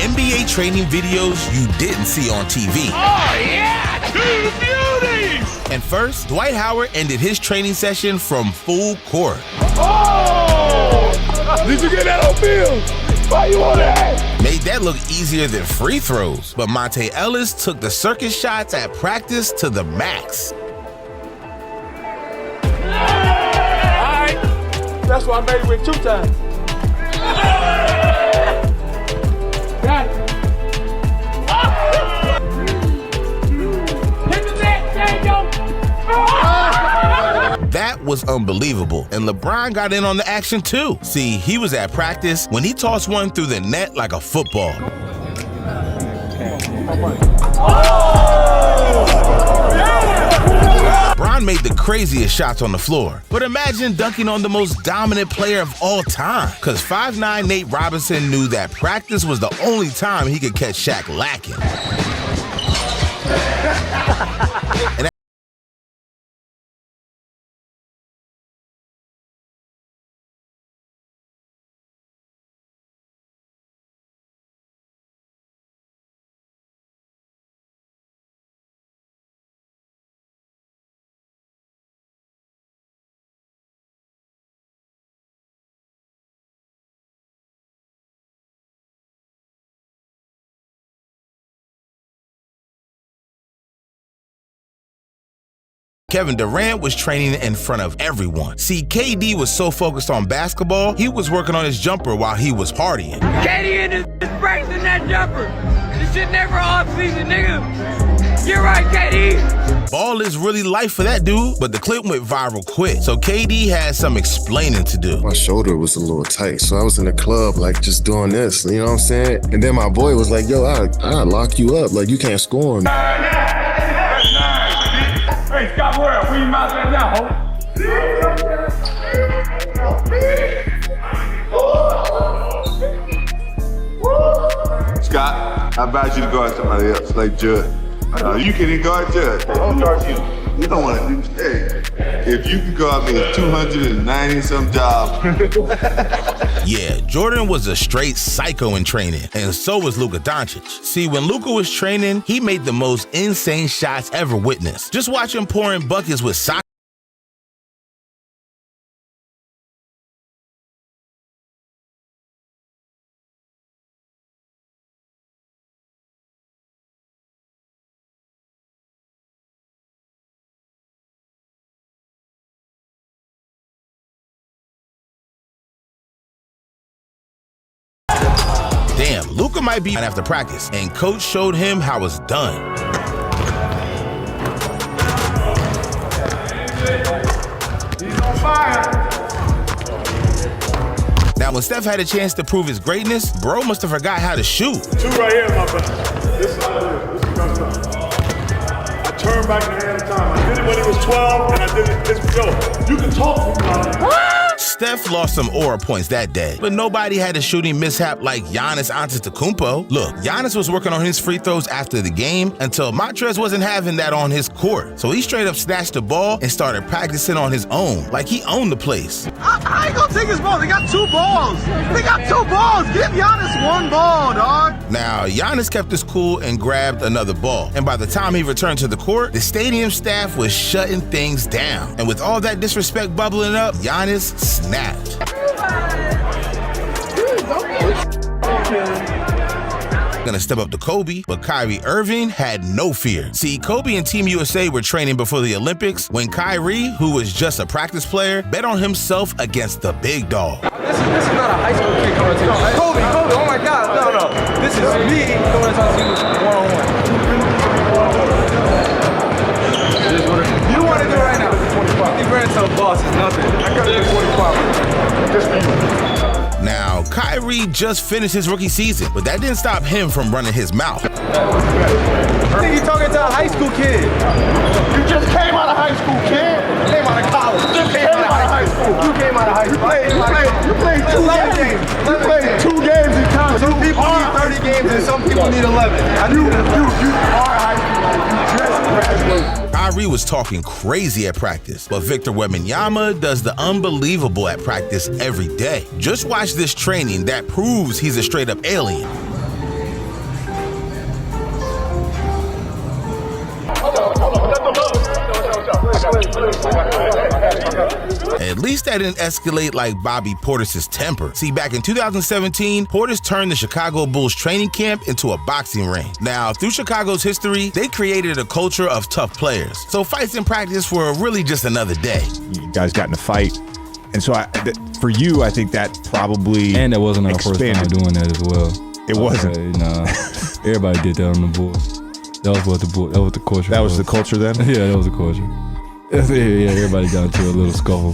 NBA training videos you didn't see on TV. Oh, yeah! Two beauties! And first, Dwight Howard ended his training session from full court. Oh! Did you get that on film? Why you on that? Made that look easier than free throws. But Monte Ellis took the circus shots at practice to the max. Alright. That's why I made it win 2 times. Got it. That was unbelievable, and LeBron got in on the action too. See, he was at practice when he tossed one through the net like a football. LeBron made the craziest shots on the floor, but imagine dunking on the most dominant player of all time, because 5'9" Nate Robinson knew that practice was the only time he could catch Shaq lacking. And Kevin Durant was training in front of everyone. See, KD was so focused on basketball, he was working on his jumper while he was partying. KD and his practicing that jumper. This shit never off-season, nigga. You're right, KD. Ball is really life for that dude, but the clip went viral quick, so KD had some explaining to do. My shoulder was a little tight, so I was in the club, like, just doing this, you know what I'm saying? And then my boy was like, yo, I'll lock you up, like, you can't score on me. Hey, Scott, where are we? Out there now, Scott, I advise you to guard somebody else, like Judd. You can guard Judd. I'll guard you. You don't want to do hey, if you can guard me a 290-some job. Yeah, Jordan was a straight psycho in training, and so was Luka Doncic. See, when Luka was training, he made the most insane shots ever witnessed. Just watch him pouring buckets with soccer. Damn, Luka might be after practice, and coach showed him how it's done. He's on fire. Now, when Steph had a chance to prove his greatness, bro must have forgot how to shoot. 2 right here, my friend. This is what it is. This is what I'm talking. I turned back in the hand of time. I did it when he was 12, and I did it this yo. You can talk to me about it. Steph lost some aura points that day, but nobody had a shooting mishap like Giannis Antetokounmpo. Look, Giannis was working on his free throws after the game until Montrez wasn't having that on his court. So he straight up snatched the ball and started practicing on his own, like he owned the place. I ain't gonna take his ball. They got 2 balls. They got 2 balls. Give Giannis 1 ball, dog. Now, Giannis kept his cool and grabbed another ball. And by the time he returned to the court, the stadium staff was shutting things down. And with all that disrespect bubbling up, Giannis snapped. Gonna step up to Kobe, but Kyrie Irving had no fear. See, Kobe and Team USA were training before the Olympics when Kyrie, who was just a practice player, bet on himself against the big dog. This is not a high school kid coming to you. Kobe, oh my God, no. This is me coming to talk to you one-on-one. You want to do it right now? 25. You ran to the boss is nothing. I got to do 45. Just for you. Now, Kyrie just finished his rookie season, but that didn't stop him from running his mouth. I think you're talking to a high school kid. You just came out of high school, kid. You came out of college. You came out of high school. You came out of high school. You played 2 games. You played 2 games in college. Some people need 30 games and some people need 11. You are high school. You just graduated. Kyrie was talking crazy at practice, but Victor Wembanyama does the unbelievable at practice every day. Just watch this training that proves he's a straight-up alien. At least that didn't escalate like Bobby Portis' temper. See, back in 2017, Portis turned the Chicago Bulls training camp into a boxing ring. Now, through Chicago's history, they created a culture of tough players. So fights in practice were really just another day. You guys got in a fight. And so for you, I think that probably And that wasn't our first time doing that as well. It wasn't. Nah, everybody did that on the Bulls. That was what the culture was. That was the culture then? Yeah, that was the culture. Yeah, everybody got into a little scuffle.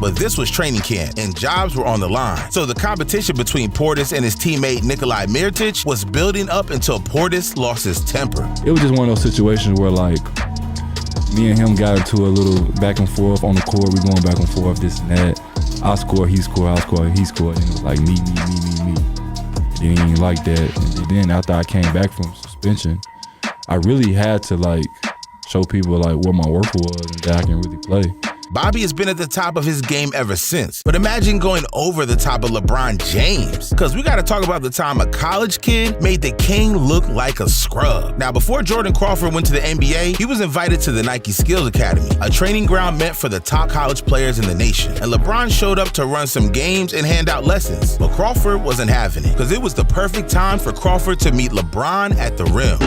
But this was training camp, and jobs were on the line. So the competition between Portis and his teammate Nikolai Mirotic was building up until Portis lost his temper. It was just one of those situations where, like, me and him got into a little back and forth on the court. We going back and forth, this and that. I score, he score, I score, he score. And it was like me. It ain't like that. And then after I came back from suspension, I really had to, like, show people, like, what my work was and that I can really play. Bobby has been at the top of his game ever since. But imagine going over the top of LeBron James. Because we got to talk about the time a college kid made the king look like a scrub. Now, before Jordan Crawford went to the NBA, he was invited to the Nike Skills Academy, a training ground meant for the top college players in the nation. And LeBron showed up to run some games and hand out lessons. But Crawford wasn't having it, because it was the perfect time for Crawford to meet LeBron at the rim.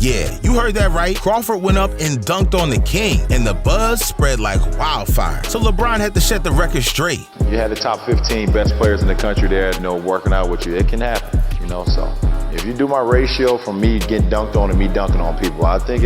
Yeah, you heard that right. Crawford went up and dunked on the king, and the buzz spread like wildfire. So LeBron had to set the record straight. You had the top 15 best players in the country there, working out with you. It can happen, so if you do my ratio from me getting dunked on and me dunking on people, I think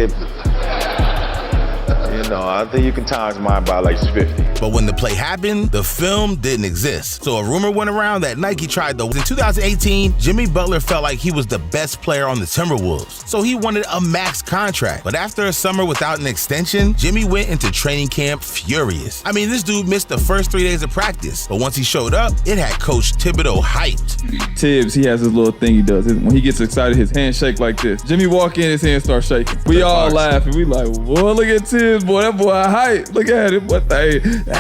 I think you can times mine by like 50. But when the play happened, the film didn't exist. So a rumor went around that Nike tried to. In 2018, Jimmy Butler felt like he was the best player on the Timberwolves. So he wanted a max contract. But after a summer without an extension, Jimmy went into training camp furious. I mean, this dude missed the first 3 days of practice. But once he showed up, it had Coach Thibodeau hyped. Tibbs, he has his little thing he does. When he gets excited, his hands shake like this. Jimmy walk in, his hands start shaking. We all laugh, and we like, boy, look at Tibbs, boy, that boy hype. Look at him, what the...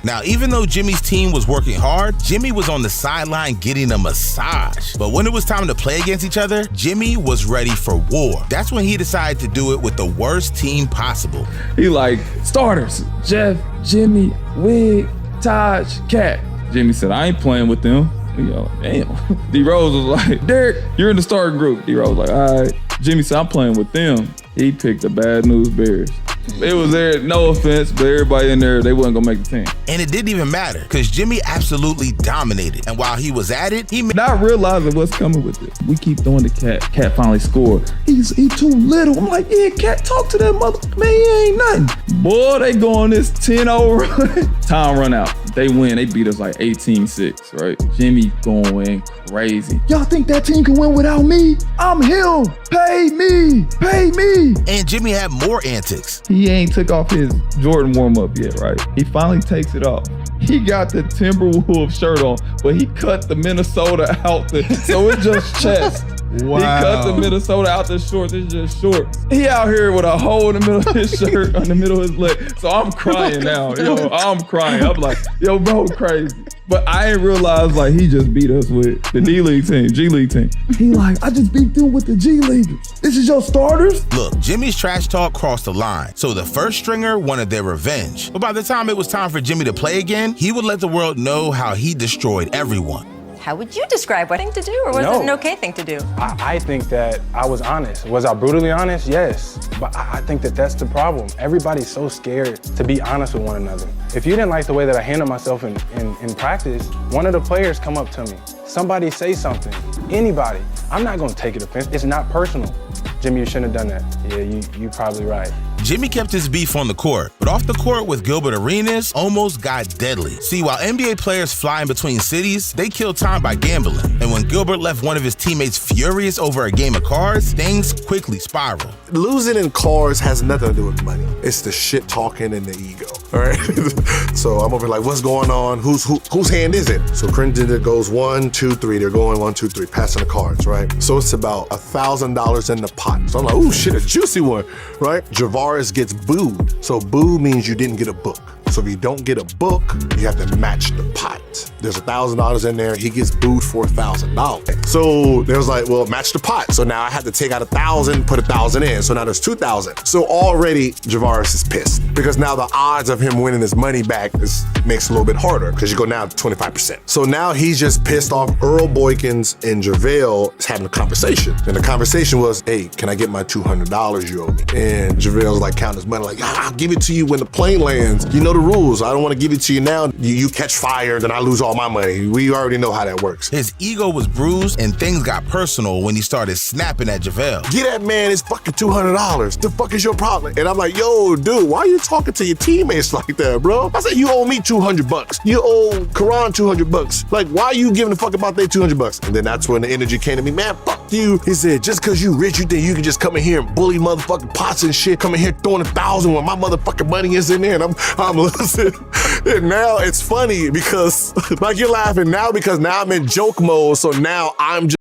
Now, even though Jimmy's team was working hard, Jimmy was on the sideline getting a massage. But when it was time to play against each other, Jimmy was ready for war. That's when he decided to do it with the worst team possible. He like, starters, Jeff, Jimmy, Wig, Taj, Cat. Jimmy said, I ain't playing with them. Damn. D-Rose was like, Derek, you're in the starting group. D-Rose was like, all right. Jimmy said, I'm playing with them. He picked the Bad News Bears. It was there, no offense, but everybody in there, they wasn't gonna make the team. And it didn't even matter, because Jimmy absolutely dominated. And while he was at it, he not realizing what's coming with it. We keep throwing the Cat. Cat finally scored. He too little. I'm like, yeah, Cat, talk to that mother. Man, he ain't nothing. Boy, they go on this 10-0 run. Time run out. They win. They beat us like 18-6, right? Jimmy going crazy. Y'all think that team can win without me? I'm him. Pay me. Pay me. And Jimmy had more antics. He ain't took off his Jordan warm-up yet, right? He finally takes it off. He got the Timberwolves shirt on, but he cut the Minnesota out, so it's just chest. Wow. He cut the Minnesota out the shorts, it's just shorts. He out here with a hole in the middle of his shirt, on the middle of his leg. So I'm crying now, I'm crying. I'm like, yo, bro, crazy. But I didn't realize, like, he just beat us with the D-League team, G-League team. He like, I just beat them with the G-Leaguers. This is your starters? Look, Jimmy's trash talk crossed the line. So the first stringer wanted their revenge. But by the time it was time for Jimmy to play again, he would let the world know how he destroyed everyone. How would you describe what thing to do, or was it an okay thing to do? I think that I was honest. Was I brutally honest? Yes. But I think that that's the problem. Everybody's so scared to be honest with one another. If you didn't like the way that I handled myself in practice, one of the players come up to me. Somebody say something. Anybody. I'm not gonna take it offense. It's not personal. Jimmy, you shouldn't have done that. Yeah, you probably right. Jimmy kept his beef on the court, but off the court with Gilbert Arenas almost got deadly. See, while NBA players fly in between cities, they kill time by gambling. And when Gilbert left one of his teammates furious over a game of cards, things quickly spiraled. Losing in cards has nothing to do with money. It's the shit talking and the ego, all right? So I'm over like, what's going on? Whose hand is it? So Crinton goes 1, 2, 3. They're going 1, 2, 3, passing the cards, right? So it's about $1,000 in the pot. So I'm like, oh shit, a juicy one, right? Javaris gets booed. So boo means you didn't get a book. So if you don't get a book, you have to match the pot. There's $1,000 in there. He gets booed for $1,000. So there was like, well, match the pot. So now I had to take out 1,000, put 1,000 in. So now there's 2,000. So already Javaris is pissed because now the odds of him winning his money back makes it a little bit harder because you go now to 25%. So now he's just pissed off. Earl Boykins and JaVale is having a conversation. And the conversation was, hey, can I get my $200 you owe me? And JaVale's like counting his money like, I'll give it to you when the plane lands. You know the rules. I don't want to give it to you now. You catch fire, then I lose all my money. We already know how that works. His ego was bruised and things got personal when he started snapping at JaVale. Get that man his fucking $200. The fuck is your problem? And I'm like, yo, dude, why are you talking to your teammates like that, bro? I said, you owe me $200. You owe Karan $200. Like, why are you giving a fuck about their $200? And then that's when the energy came to me, man, fuck you. He said, just because you rich, you think you can just come in here and bully motherfucking pots and shit, come in here throwing 1,000 when my motherfucking money is in there, and I'm listening. And now it's funny because, like, you're laughing now because now I'm in joke mode, so now I'm just